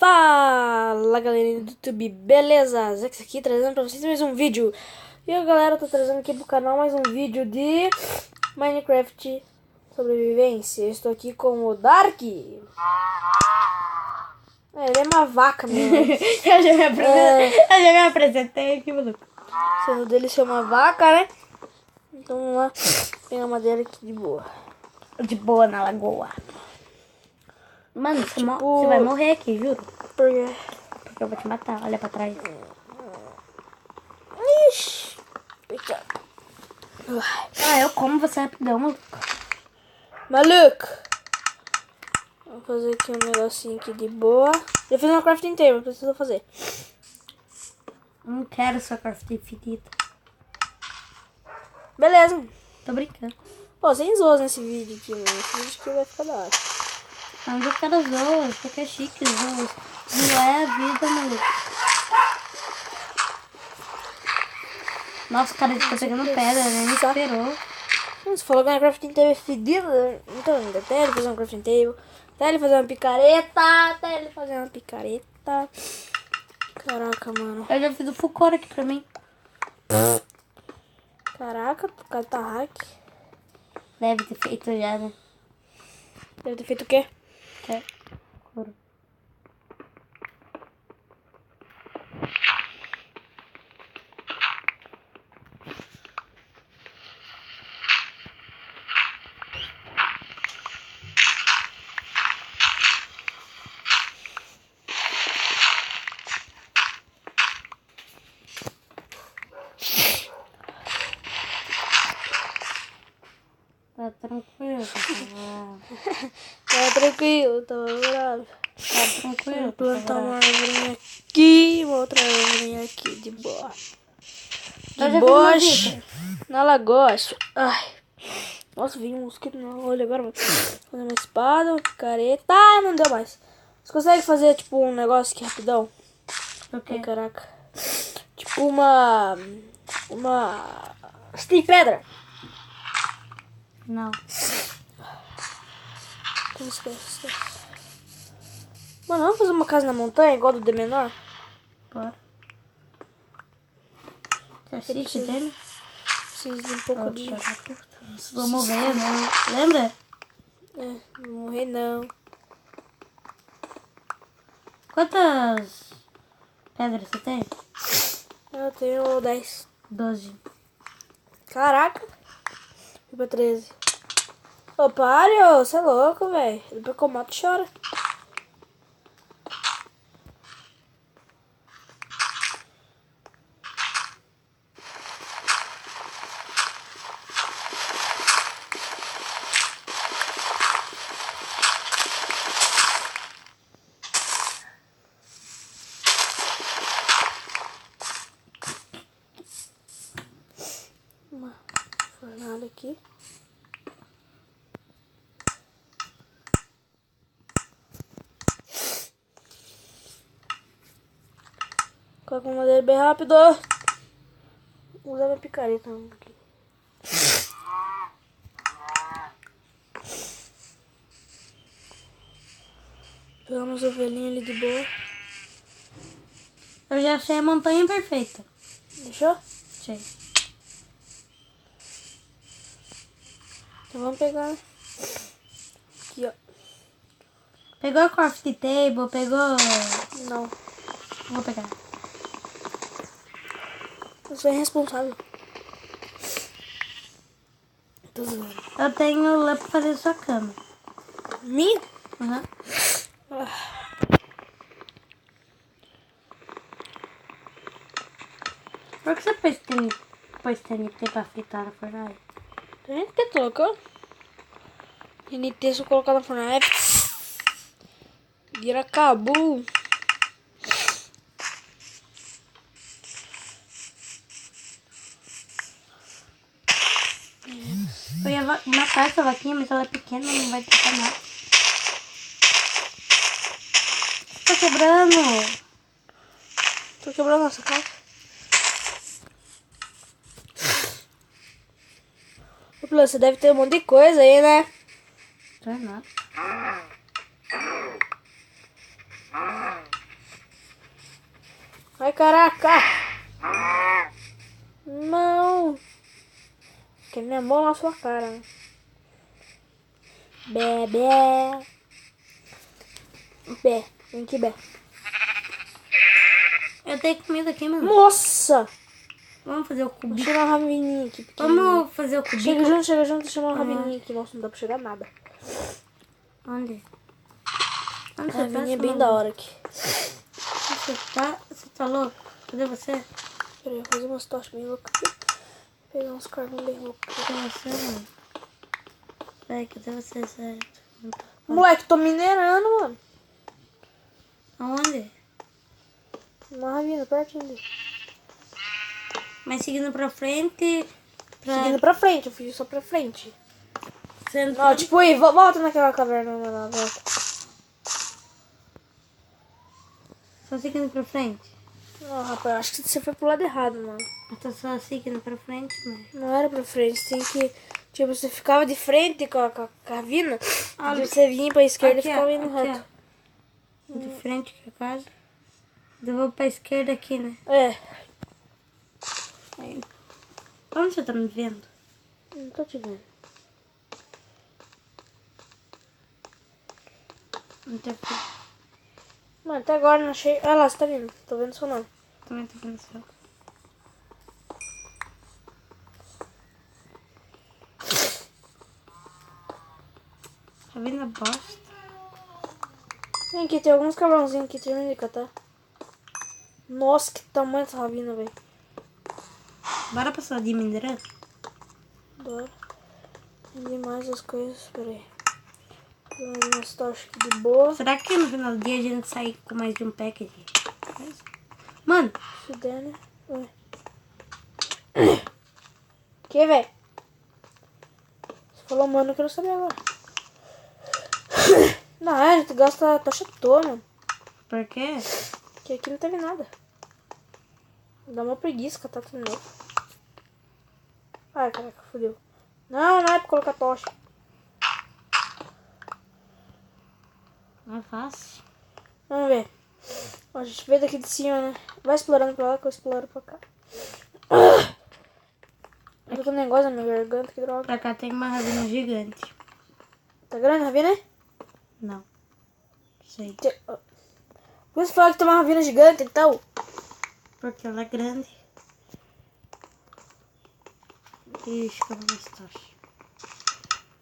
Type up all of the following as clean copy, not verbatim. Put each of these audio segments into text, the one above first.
Fala galerinha do YouTube, beleza? Zex aqui trazendo pra vocês mais um vídeo. E a galera, tô trazendo aqui pro canal mais um vídeo de Minecraft sobrevivência. Eu estou aqui com o Dark. Ele é uma vaca mesmo. Eu já me apresentei, que maluco. Sendo dele ser uma vaca, né? Então vamos lá pegar madeira aqui de boa. De boa na lagoa. Mano, você vai morrer aqui, juro. Por quê? Porque eu vou te matar, olha pra trás. Ixi. Eita. Eu como você rapidão, maluco. Maluco. Vou fazer aqui um negocinho aqui de boa. Eu fiz uma crafting table, preciso fazer. Não quero sua craft infinita. Beleza. Tô brincando. Pô, sem zoas nesse vídeo aqui, mano. Esse vídeo aqui vai ficar da hora. Mas eu quero zoas, porque é chique zoas. Não é a vida, maluco. Nossa, cara, ele tá pegando pedra, né? Me esperou. Você falou que a crafting table é fedida. Então, ainda até ele fazer uma crafting table. Até ele fazer uma picareta. Caraca, mano. Eu já fiz o full core aqui pra mim. Caraca, o cara tá hack. Deve ter feito já, né? Deve ter feito o quê? É. Couro. Tá tranquilo, Tá tranquilo, tá bravo. tá tranquilo. Vou plantar uma árvore aqui, uma outra árvore aqui, de boa. De boa, na lagoa. Ai. Nossa, vi um mosquito no olho agora. Vou fazer uma espada, uma picareta. Ah, não deu mais. Você consegue fazer, tipo, um negócio aqui rapidão? O quê? Ai, caraca. Tipo, uma... Você tem pedra? Não. Como esquece? Mano, vamos fazer uma casa na montanha, igual do D menor? Bora. Você assiste dele? Preciso de um pouco de... Vamos ver, né? Lembra? É, não vou morrer não. Quantas pedras você tem? Eu tenho 10. 12. Caraca. Fui pra 13. Ô, pare, ô, você é louco, velho. Depois que eu mato, chora. Uma fornalha aqui. Coloca uma madeira bem rápido. Vou usar minha picareta aqui. Pegar umas ovelhinhas ali de boa. Eu já achei a montanha perfeita. Deixou? Achei. Então vamos pegar. Aqui, ó. Pegou a craft table, pegou... Não. Vou pegar. Eu sou irresponsável. Tô zoando. Eu tenho lá pra fazer sua cama. Minha? Uhum. Por que você pôs TNT pra fritar na fornalha? Tem gente que colocou. NT se eu colocar na fornalha. Vira cabu. Eu ia matar essa vaquinha, mas ela é pequena, não vai tentar nada. Tá quebrando. Tô quebrando nossa casa. Ô, Plus, você deve ter um monte de coisa aí, né? Não é nada. caraca. Não. Que minha mão na sua cara, né? Bé. Bé. Vem aqui, Bé. Eu tenho comida aqui, mano. Nossa. Vamos fazer o Vou cubinho. chamar uma ravininha aqui. Pequenininha. Vamos fazer o cubinho. Chega junto, chama uma ravininha aqui. Nossa, não dá pra chegar nada. Onde? Onde A você tá? ravininha é seu bem da maluco? hora aqui. Você tá louco? Cadê você? Peraí, vou fazer umas tochas bem loucas aqui. Pegar uns carvão bem loucos. Cadê você, mano? Peraí, cadê você, sério? Moleque, tô minerando, mano. Aonde? Uma ravina, pertinho dele. Mas seguindo pra frente... Seguindo pra frente, eu fiz só pra frente. Sendo... Não, tipo aí, volta naquela caverna lá, volta. Só seguindo pra frente. Não, rapaz, acho que você foi pro lado errado, mano. Eu tô só seguindo pra frente, mas... Não era pra frente, você tem que... Tipo, você ficava de frente com a ravina, Olha. e você vinha pra esquerda Aqui, e ficava ó, indo aqui, reto. ó. De frente com a casa. Eu vou pra esquerda aqui, né? É, Aí. Onde você tá me vendo? não tô te vendo. Não tô vendo. Mano, até agora não achei... Ah lá, você tá vendo. Tô vendo seu nome. Também tô vendo só. Tá vendo a bosta? Vem aqui, tem alguns cabrãozinhos aqui, termina de catar. Nossa, que tamanho essa ravina, velho. Bora passar de mineral? Bora. Tem mais as coisas, peraí. Tem mais umas tochas aqui de boa. Será que no final do dia a gente sai com mais de um pack de coisa? Mano, Se der, né? Ué. Que, velho? Você falou, mano, eu quero saber agora. Não, a gente gasta a tocha toda, mano. por quê? Porque aqui não teve nada. Dá uma preguiça catar tudo novo. Ai, caraca, fodeu. Não, não é pra colocar tocha. Não é fácil. Vamos ver. Ó, a gente veio daqui de cima, né? Vai explorando pra lá que eu exploro pra cá. Eu tô com um negócio na minha garganta, que droga. Pra cá tem uma ravina gigante. Tá grande a ravina, né? Não. Sei. Por que você falou que tem uma ravina gigante, então? Porque ela é grande. Ixi, que eu vou gostar.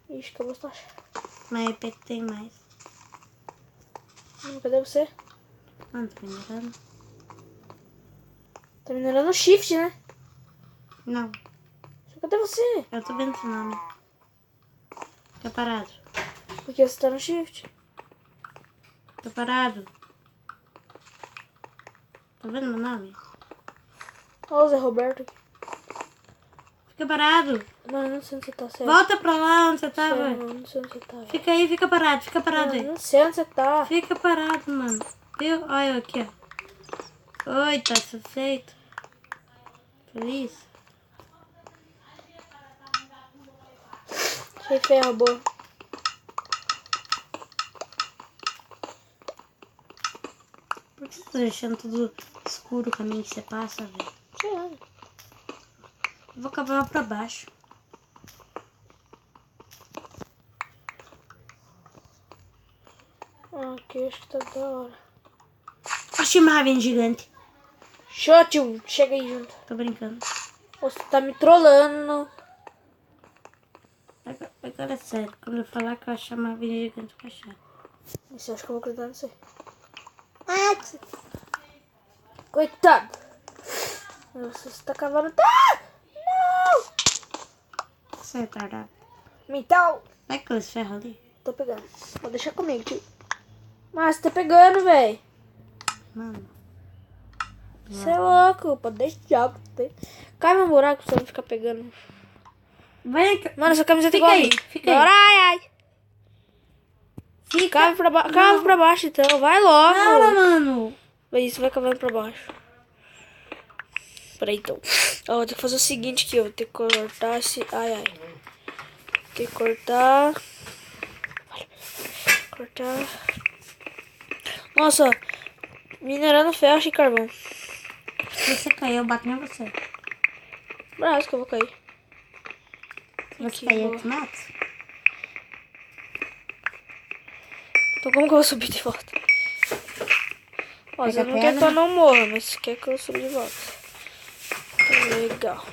Ixi, acabou a tocha. Mas EP tem mais. Cadê você? Mano, tô minerando? Tá minerando o shift, né? Não. Cadê você? Eu tô vendo seu nome. Fica parado. Porque você tá no shift. Fica parado. Tá vendo meu nome? Olha o Zé Roberto aqui. Fica parado. Mano, não sei onde você tá, sério. Volta pra lá onde você Sério, tava. mano, não sei onde você tá. Fica aí, fica parado Mano, aí. não sei onde você tá. Fica parado, mano. Viu? Olha eu aqui, ó. Oi, tá satisfeito? Feliz? Achei ferro, boa. Por que você tá deixando tudo escuro o caminho que você passa, velho? Sei lá. Eu vou cavar pra baixo. Aqui acho que tá da hora. Achei uma ravena gigante. Show, tio. Chega aí junto. Tô brincando. Você tá me trollando. Agora é sério. Quando eu falar que eu achar uma ravena gigante, eu vou achar. Você acha que eu vou acreditar nisso aí? Coitado. Você tá cavando. Ah! Não! Você é retardado. Mental. Vai com esse ferro ali. Tô pegando. Vou deixar comigo, tio. Mas você tá pegando, velho. Mano. Você é louco. Pode deixar. Cai no buraco pra você não ficar pegando. Vai aqui. Mano, essa camiseta é Fica igual a aí, minha. fica aí. Agora, ai, ai. Fica. Cava pra baixo, então. Vai logo. Para, mano. Isso, vai cavando pra baixo. Peraí, então. Ó, vou ter que fazer o seguinte aqui, ó. Vou ter que cortar esse... Ai, ai. Tem que cortar... Cortar... Nossa, minerando ferro e carvão. Se você cair, eu bato em você. Braço que eu vou cair. Se você Aqui, cair, eu boa. te mato. Então como que eu vou subir de volta? Ó, Pega você a não quer que pedra. eu não morra, mas quer que eu suba de volta. Tá legal.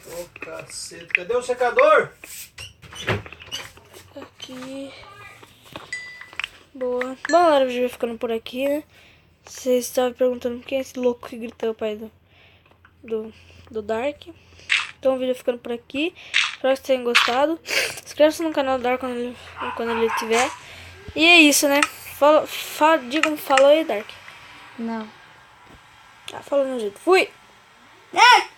Ô, cacete. Cadê o secador? Aqui. Boa. Bom, galera, o vídeo vai ficando por aqui, né? Vocês estavam perguntando quem é esse louco que gritou, pai do Dark. Então o vídeo vai ficando por aqui. Espero que vocês tenham gostado. Inscreva-se no canal do Dark quando ele tiver. E é isso, né? Digam, falou aí, Dark. Não. Ah, fala no jeito. Fui! Ai!